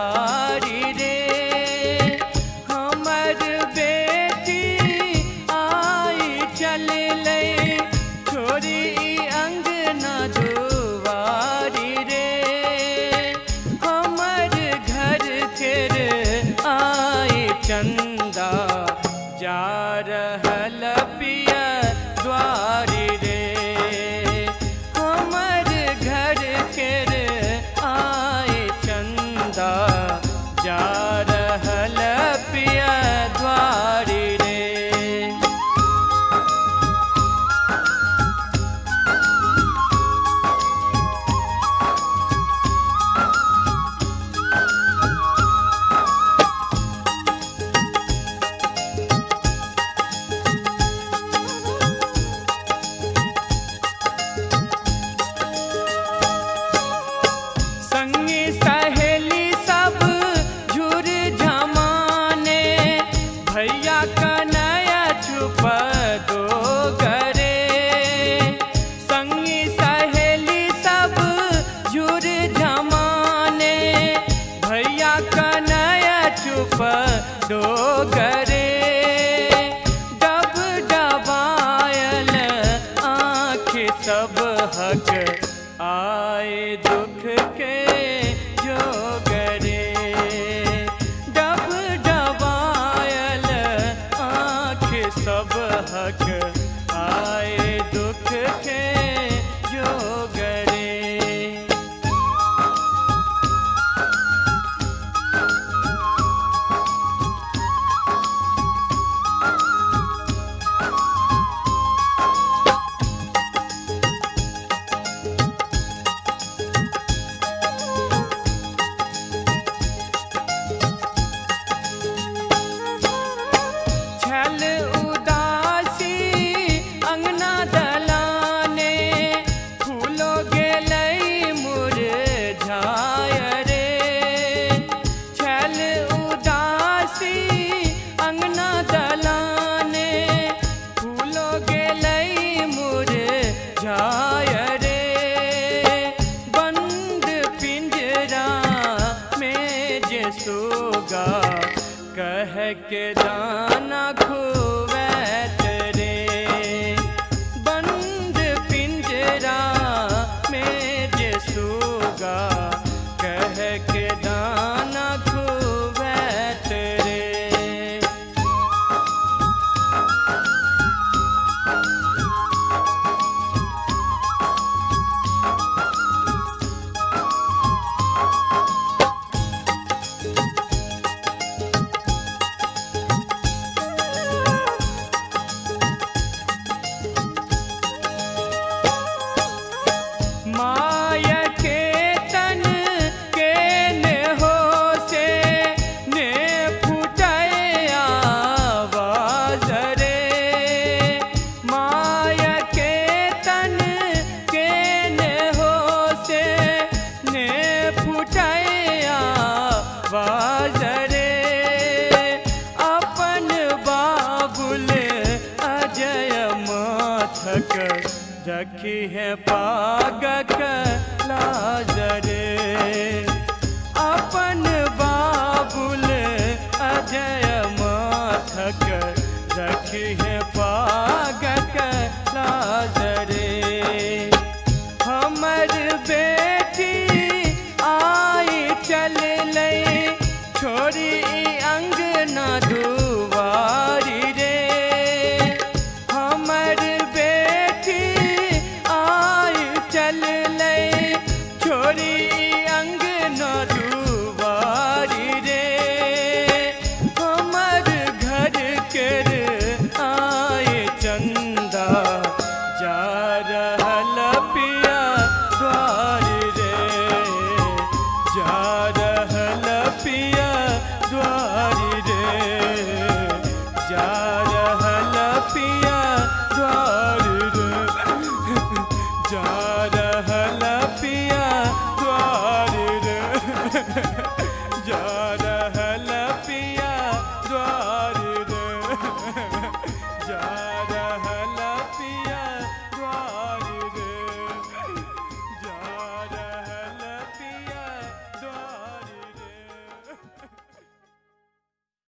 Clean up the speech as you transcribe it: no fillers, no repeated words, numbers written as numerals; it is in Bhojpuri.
दुआरी रे। हमर बेटी आई चल ले छोरी अंगना दुआरी रे। हमर घर केर आई चंदा जा रहल पिया द्वारी रे। हमर घर केर आई चंदा जा रहल पिया द्वारी रे। संगी सहेली सब झुर झमाने भैया कन्हैया छुप दो घरे। संगी सहेली सब झुर झमाने भैया कन्हैया छुप दो घरे। डब डबायल आँख सब हक आए दुख के जोगरे। डब डबायल आँख सब हक आए दुख के जोगरे। छल उदासी अंगना दलाने फूलो गेलै मुरझाय रे। छल उदासी अंगना दलाने फूलो गेलै मुरझाय रे। बंद पिंजरा में जे सोगा कह के दाना खुवैत रे। बंद पिंजरा में जे सोगा कह के दाना खुवैत रे। माय के तन के ने हो से ने फुटै आवाज रे। माय के तन के ने हो से ने फुटै आवाज रे। अपन बाबुल अजय माथक रखी है पागक लाज रे। अपन बाबुल अजय माथक रखी है